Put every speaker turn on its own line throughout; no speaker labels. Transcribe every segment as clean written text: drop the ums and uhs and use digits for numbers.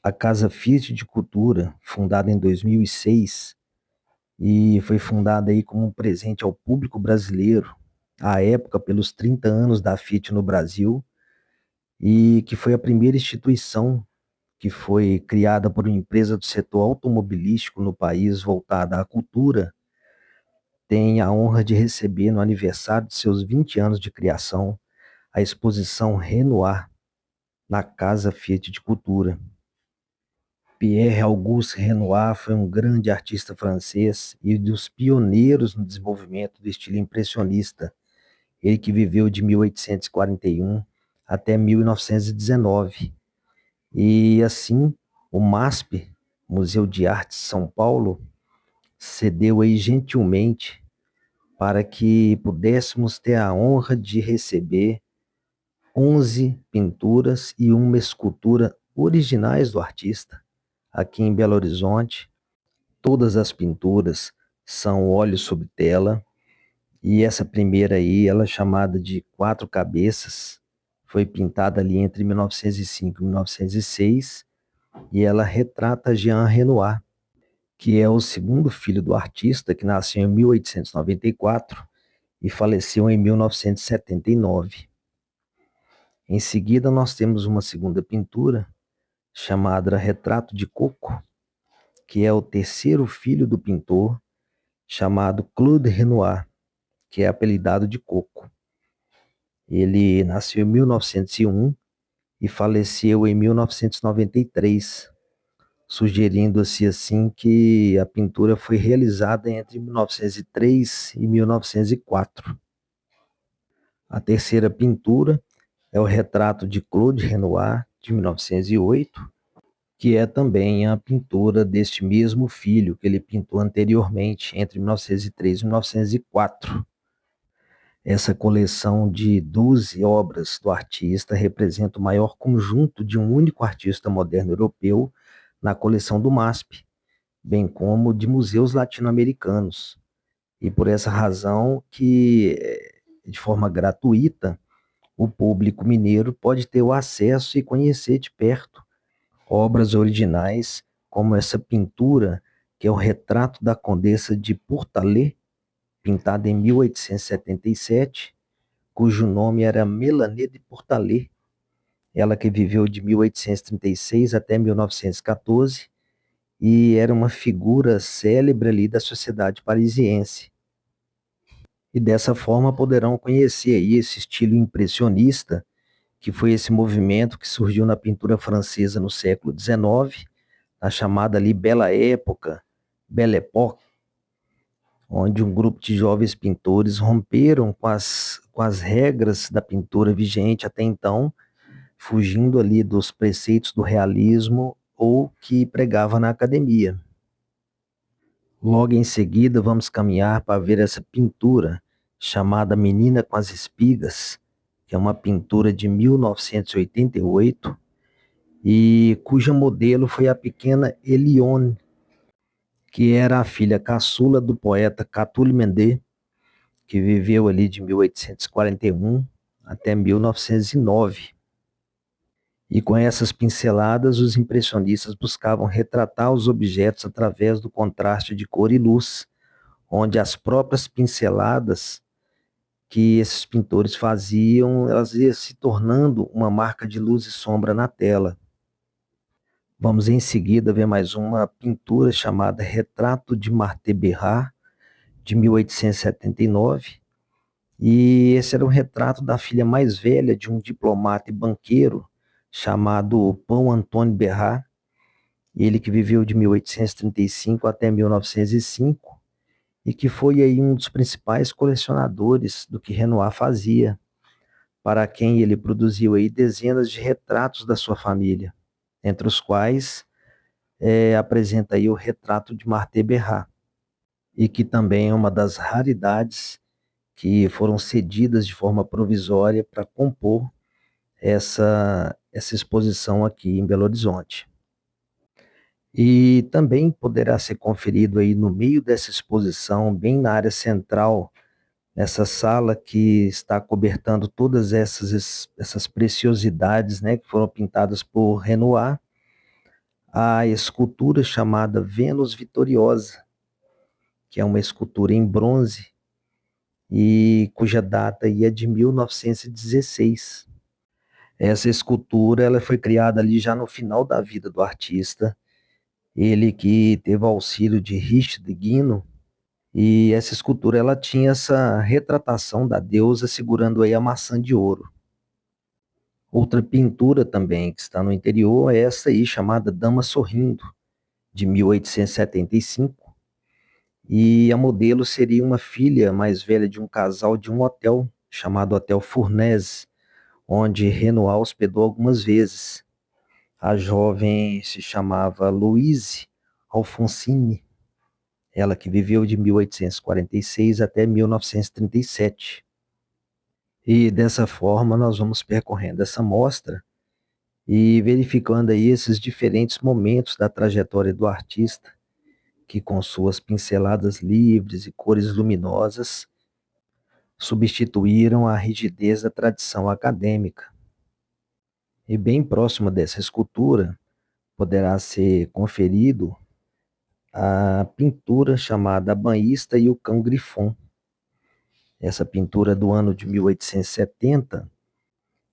A Casa Fiat de Cultura, fundada em 2006, e foi fundada aí como um presente ao público brasileiro, à época pelos 30 anos da Fiat no Brasil, e que foi a primeira instituição que foi criada por uma empresa do setor automobilístico no país voltada à cultura, tem a honra de receber no aniversário de seus 20 anos de criação a exposição Renoir na Casa Fiat de Cultura. Pierre-Auguste Renoir foi um grande artista francês e dos pioneiros no desenvolvimento do estilo impressionista. Ele que viveu de 1841 até 1919. E assim, o MASP, Museu de Arte de São Paulo, cedeu aí gentilmente para que pudéssemos ter a honra de receber 11 pinturas e uma escultura originais do artista aqui em Belo Horizonte. Todas as pinturas são óleo sobre tela, e essa primeira aí, ela é chamada de Quatro Cabeças, foi pintada ali entre 1905 e 1906, e ela retrata Jean Renoir, que é o segundo filho do artista, que nasceu em 1894 e faleceu em 1979. Em seguida, nós temos uma segunda pintura, chamada Retrato de Coco, que é o terceiro filho do pintor, chamado Claude Renoir, que é apelidado de Coco. Ele nasceu em 1901 e faleceu em 1993, sugerindo-se assim que a pintura foi realizada entre 1903 e 1904. A terceira pintura é o retrato de Claude Renoir, de 1908, que é também a pintura deste mesmo filho que ele pintou anteriormente, entre 1903 e 1904. Essa coleção de 12 obras do artista representa o maior conjunto de um único artista moderno europeu na coleção do MASP, bem como de museus latino-americanos. E por essa razão que, de forma gratuita, o público mineiro pode ter o acesso e conhecer de perto obras originais, como essa pintura, que é o retrato da Condessa de Pourtalès, pintada em 1877, cujo nome era Melanie de Pourtalès, ela que viveu de 1836 até 1914, e era uma figura célebre ali da sociedade parisiense. E dessa forma poderão conhecer aí esse estilo impressionista, que foi esse movimento que surgiu na pintura francesa no século XIX, a chamada ali Bela Época, Belle Époque, onde um grupo de jovens pintores romperam com as regras da pintura vigente até então, fugindo ali dos preceitos do realismo ou que pregava na academia. Logo em seguida, vamos caminhar para ver essa pintura chamada Menina com as Espigas, que é uma pintura de 1988 e cuja modelo foi a pequena Elione, que era a filha caçula do poeta Catulle Mendes, que viveu ali de 1841 até 1909. E com essas pinceladas, os impressionistas buscavam retratar os objetos através do contraste de cor e luz, onde as próprias pinceladas que esses pintores faziam, elas iam se tornando uma marca de luz e sombra na tela. Vamos em seguida ver mais uma pintura chamada Retrato de Marthe Berard, de 1879, e esse era um retrato da filha mais velha de um diplomata e banqueiro chamado Pão Antônio Berard, ele que viveu de 1835 até 1905 e que foi aí um dos principais colecionadores do que Renoir fazia, para quem ele produziu aí dezenas de retratos da sua família, entre os quais apresenta aí o retrato de Marthe Berard, e que também é uma das raridades que foram cedidas de forma provisória para compor essa exposição aqui em Belo Horizonte. E também poderá ser conferido aí no meio dessa exposição, bem na área central, nessa sala que está cobertando todas essas preciosidades, né, que foram pintadas por Renoir, a escultura chamada Vênus Vitoriosa, que é uma escultura em bronze e cuja data aí é de 1916. Essa escultura ela foi criada ali já no final da vida do artista, ele que teve auxílio de Richard Guino, e essa escultura ela tinha essa retratação da deusa segurando aí a maçã de ouro. Outra pintura também que está no interior é essa aí chamada Dama Sorrindo, de 1875, e a modelo seria uma filha mais velha de um casal de um hotel chamado Hotel Fournaise, onde Renoir hospedou algumas vezes. A jovem se chamava Louise Alphonsine, ela que viveu de 1846 até 1937. E dessa forma nós vamos percorrendo essa mostra e verificando aí esses diferentes momentos da trajetória do artista, que com suas pinceladas livres e cores luminosas substituíram a rigidez da tradição acadêmica. E bem próximo dessa escultura poderá ser conferido a pintura chamada A Banhista e o Cão Grifon. Essa pintura é do ano de 1870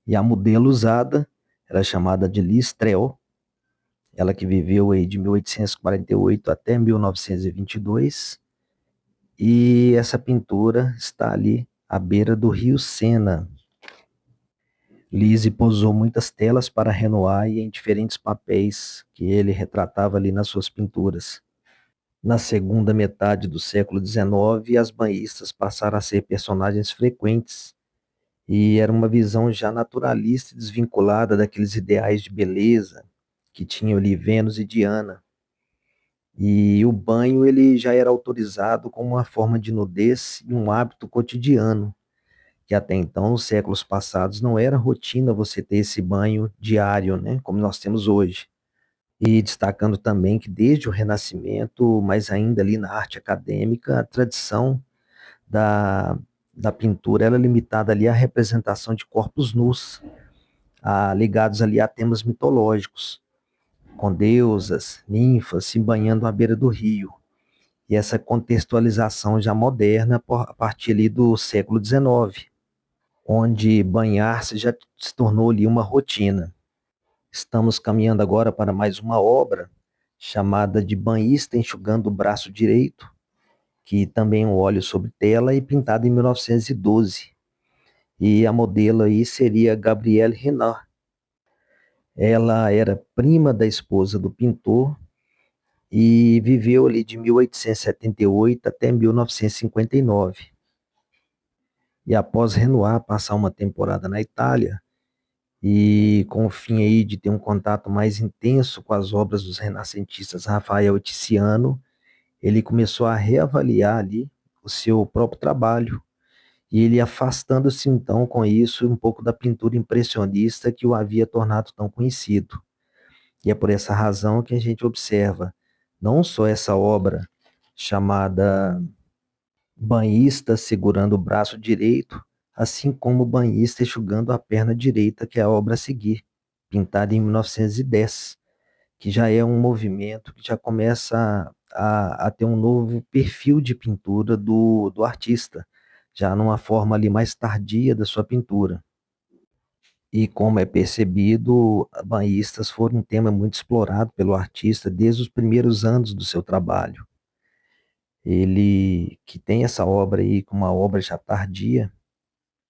e a modelo usada era chamada de Lise Treot, ela que viveu aí de 1848 até 1922, e essa pintura está ali à beira do rio Sena. Lise posou muitas telas para Renoir e em diferentes papéis que ele retratava ali nas suas pinturas. Na segunda metade do século XIX, as banhistas passaram a ser personagens frequentes e era uma visão já naturalista e desvinculada daqueles ideais de beleza que tinham ali Vênus e Diana. E o banho ele já era autorizado como uma forma de nudez e um hábito cotidiano, que até então, nos séculos passados, não era rotina você ter esse banho diário, né, como nós temos hoje. E destacando também que desde o Renascimento, mas ainda ali na arte acadêmica, a tradição da, da pintura era limitada ali à representação de corpos nus, ligados ali a temas mitológicos, com deusas, ninfas se banhando à beira do rio. E essa contextualização já moderna a partir ali do século XIX, onde banhar-se já se tornou ali uma rotina. Estamos caminhando agora para mais uma obra chamada de Banhista Enxugando o Braço Direito, que também é um óleo sobre tela e pintado em 1912. E a modelo aí seria Gabrielle Renard. Ela era prima da esposa do pintor e viveu ali de 1878 até 1959. E após Renoir passar uma temporada na Itália, e com o fim aí de ter um contato mais intenso com as obras dos renascentistas Rafael e Tiziano, ele começou a reavaliar ali o seu próprio trabalho, e ele afastando-se então com isso um pouco da pintura impressionista que o havia tornado tão conhecido. E é por essa razão que a gente observa não só essa obra chamada Banhista segurando o braço direito, assim como o banhista enxugando a perna direita, que é a obra a seguir, pintada em 1910, que já é um movimento que já começa a ter um novo perfil de pintura do artista, já numa forma ali mais tardia da sua pintura. E como é percebido, banhistas foram um tema muito explorado pelo artista desde os primeiros anos do seu trabalho. Ele que tem essa obra aí, com uma obra já tardia,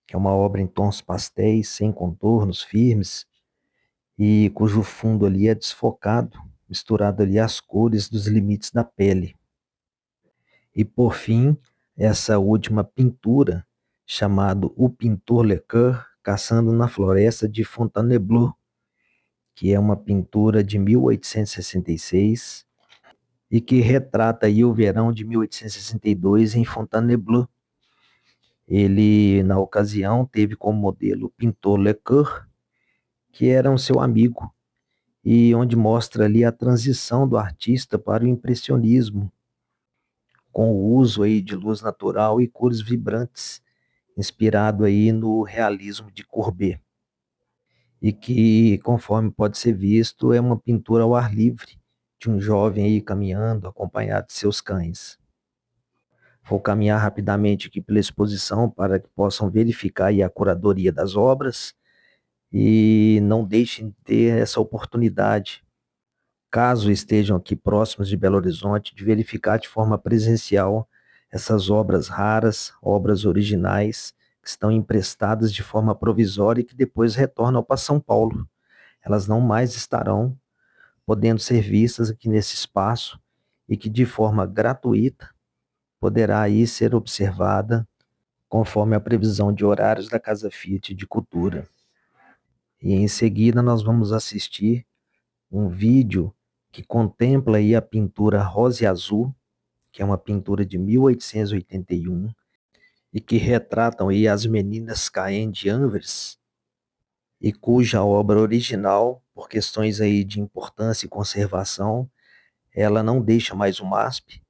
que é uma obra em tons pastéis, sem contornos firmes, e cujo fundo ali é desfocado, misturado ali às cores dos limites da pele. E por fim, essa última pintura, chamado O Pintor Lecoeur, Caçando na Floresta de Fontainebleau, que é uma pintura de 1866 e que retrata aí o verão de 1862 em Fontainebleau. Ele, na ocasião, teve como modelo o pintor Lecoeur, que era um seu amigo, e onde mostra ali a transição do artista para o impressionismo, com o uso aí de luz natural e cores vibrantes, inspirado aí no realismo de Courbet, e que, conforme pode ser visto, é uma pintura ao ar livre, de um jovem aí caminhando, acompanhado de seus cães. Vou caminhar rapidamente aqui pela exposição para que possam verificar aí a curadoria das obras e não deixem de ter essa oportunidade, caso estejam aqui próximos de Belo Horizonte, de verificar de forma presencial essas obras raras, obras originais, que estão emprestadas de forma provisória e que depois retornam para São Paulo. Elas não mais estarão podendo ser vistas aqui nesse espaço e que de forma gratuita poderá aí ser observada conforme a previsão de horários da Casa Fiat de Cultura. E em seguida nós vamos assistir um vídeo que contempla aí a pintura Rosa e Azul, que é uma pintura de 1881 e que retratam aí as meninas Caen de Anvers e cuja obra original, por questões aí de importância e conservação, ela não deixa mais o MASP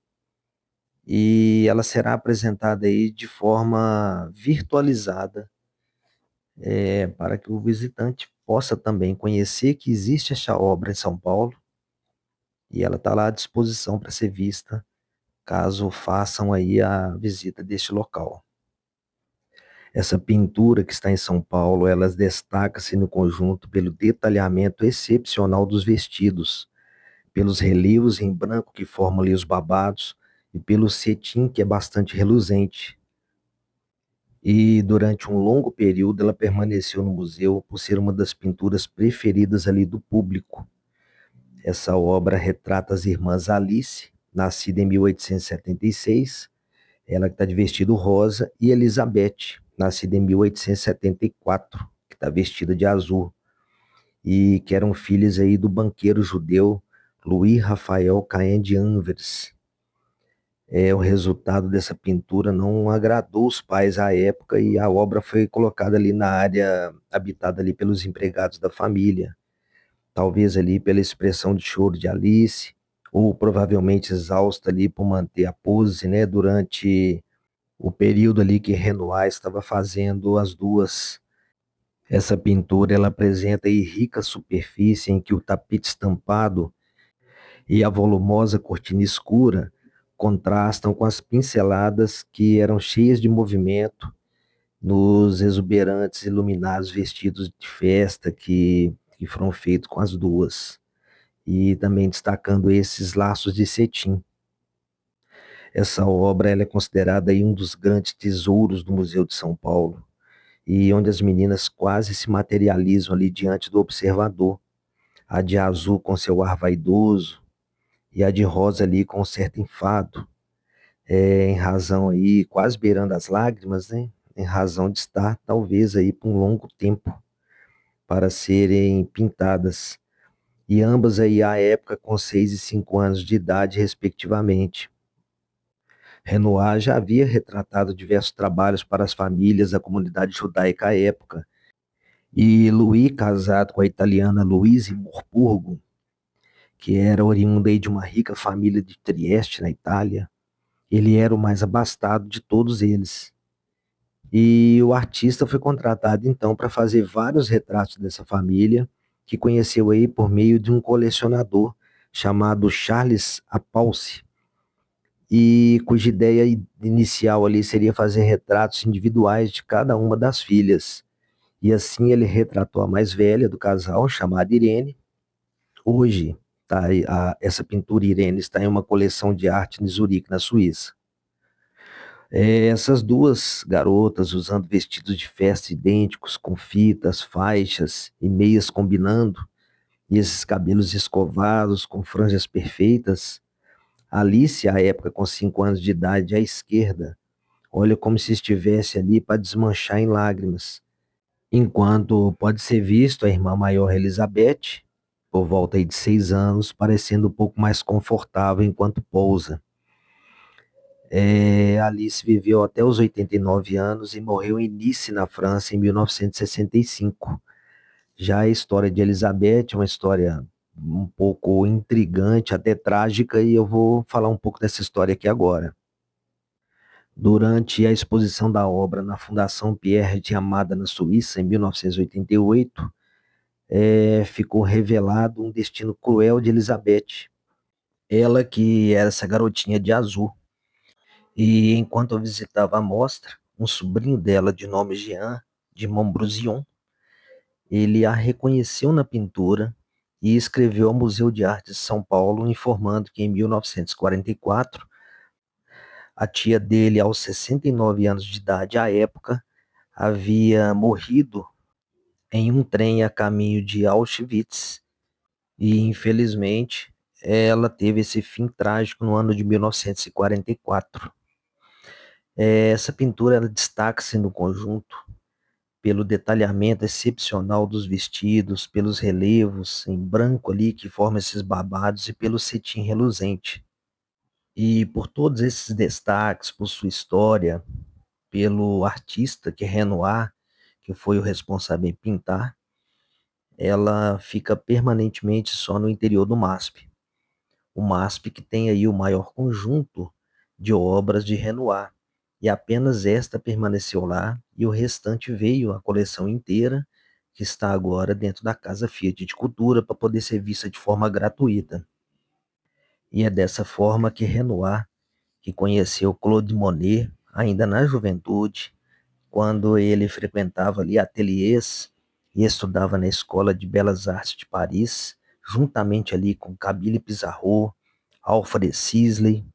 e ela será apresentada aí de forma virtualizada, para que o visitante possa também conhecer que existe essa obra em São Paulo e ela está lá à disposição para ser vista, caso façam aí a visita deste local. Essa pintura que está em São Paulo, ela destaca-se no conjunto pelo detalhamento excepcional dos vestidos, pelos relevos em branco que formam ali os babados e pelo cetim que é bastante reluzente. E durante um longo período ela permaneceu no museu por ser uma das pinturas preferidas ali do público. Essa obra retrata as irmãs Alice, nascida em 1876, ela que está de vestido rosa, e Elizabeth, nascida em 1874, que está vestida de azul, e que eram filhas aí do banqueiro judeu Louis Raphael Caen de Anvers. O resultado dessa pintura não agradou os pais à época e a obra foi colocada ali na área habitada ali pelos empregados da família, talvez ali pela expressão de choro de Alice, ou provavelmente exausta ali por manter a pose, né, durante o período ali que Renoir estava fazendo as duas. Essa pintura ela apresenta aí rica superfície em que o tapete estampado e a volumosa cortina escura contrastam com as pinceladas que eram cheias de movimento nos exuberantes iluminados vestidos de festa que foram feitos com as duas. E também destacando esses laços de cetim. Essa obra ela é considerada aí um dos grandes tesouros do Museu de São Paulo, e onde as meninas quase se materializam ali diante do observador. A de azul com seu ar vaidoso e a de rosa ali com um certo enfado, em razão aí, quase beirando as lágrimas, né? Em razão de estar talvez aí por um longo tempo para serem pintadas. E ambas aí à época com 6 e 5 anos de idade, respectivamente. Renoir já havia retratado diversos trabalhos para as famílias da comunidade judaica à época, e Louis, casado com a italiana Louise Morpurgo, que era oriunda aí de uma rica família de Trieste, na Itália, ele era o mais abastado de todos eles. E o artista foi contratado então para fazer vários retratos dessa família, que conheceu aí por meio de um colecionador chamado Charles Apalce, e cuja ideia inicial ali seria fazer retratos individuais de cada uma das filhas. E assim ele retratou a mais velha do casal, chamada Irene. Hoje, tá, essa pintura Irene está em uma coleção de arte em Zurique, na Suíça. Essas duas garotas usando vestidos de festa idênticos, com fitas, faixas e meias combinando, e esses cabelos escovados, com franjas perfeitas. Alice, à época com 5 anos de idade, à esquerda, olha como se estivesse ali para desmanchar em lágrimas. Enquanto pode ser visto a irmã maior Elizabeth, por volta aí de 6 anos, parecendo um pouco mais confortável enquanto pousa. Alice viveu até os 89 anos e morreu em Nice, na França, em 1965. Já a história de Elizabeth é uma história um pouco intrigante, até trágica, e eu vou falar um pouco dessa história aqui agora. Durante a exposição da obra na Fundação Pierre de Amada, na Suíça, em 1988, ficou revelado um destino cruel de Elizabeth. Ela que era essa garotinha de azul. E enquanto eu visitava a mostra, um sobrinho dela, de nome Jean, de Montbrison, ele a reconheceu na pintura e escreveu ao Museu de Arte de São Paulo, informando que em 1944, a tia dele, aos 69 anos de idade à época, havia morrido em um trem a caminho de Auschwitz e, infelizmente, ela teve esse fim trágico no ano de 1944. Essa pintura ela destaca-se no conjunto pelo detalhamento excepcional dos vestidos, pelos relevos em branco ali que formam esses babados e pelo cetim reluzente. E por todos esses destaques, por sua história, pelo artista que é Renoir, que foi o responsável em pintar, ela fica permanentemente só no interior do MASP. O MASP que tem aí o maior conjunto de obras de Renoir. E apenas esta permaneceu lá e o restante veio, a coleção inteira, que está agora dentro da Casa Fiat de Cultura para poder ser vista de forma gratuita. E é dessa forma que Renoir, que conheceu Claude Monet ainda na juventude, quando ele frequentava ali ateliês e estudava na Escola de Belas Artes de Paris, juntamente ali com Camille Pissarro, Alfred Sisley,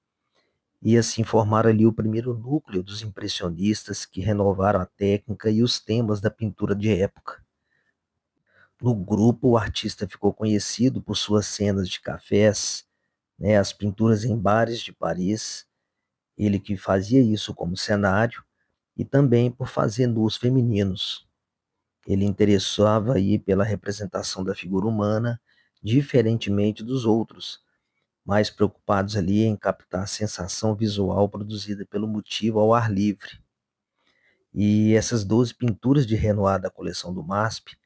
e assim formaram ali o primeiro núcleo dos impressionistas que renovaram a técnica e os temas da pintura de época. No grupo, o artista ficou conhecido por suas cenas de cafés, né, as pinturas em bares de Paris, ele que fazia isso como cenário, e também por fazer nus femininos. Ele interessava aí pela representação da figura humana, diferentemente dos outros, mais preocupados ali em captar a sensação visual produzida pelo motivo ao ar livre. E essas 12 pinturas de Renoir da coleção do MASP,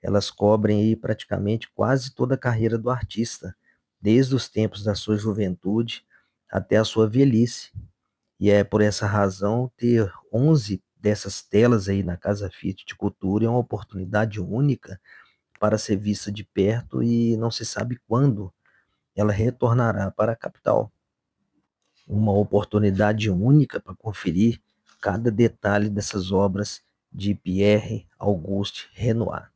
elas cobrem aí praticamente quase toda a carreira do artista, desde os tempos da sua juventude até a sua velhice. E é por essa razão ter 11 dessas telas aí na Casa Fiat de Cultura é uma oportunidade única para ser vista de perto e não se sabe quando ela retornará para a capital. Uma oportunidade única para conferir cada detalhe dessas obras de Pierre Auguste Renoir.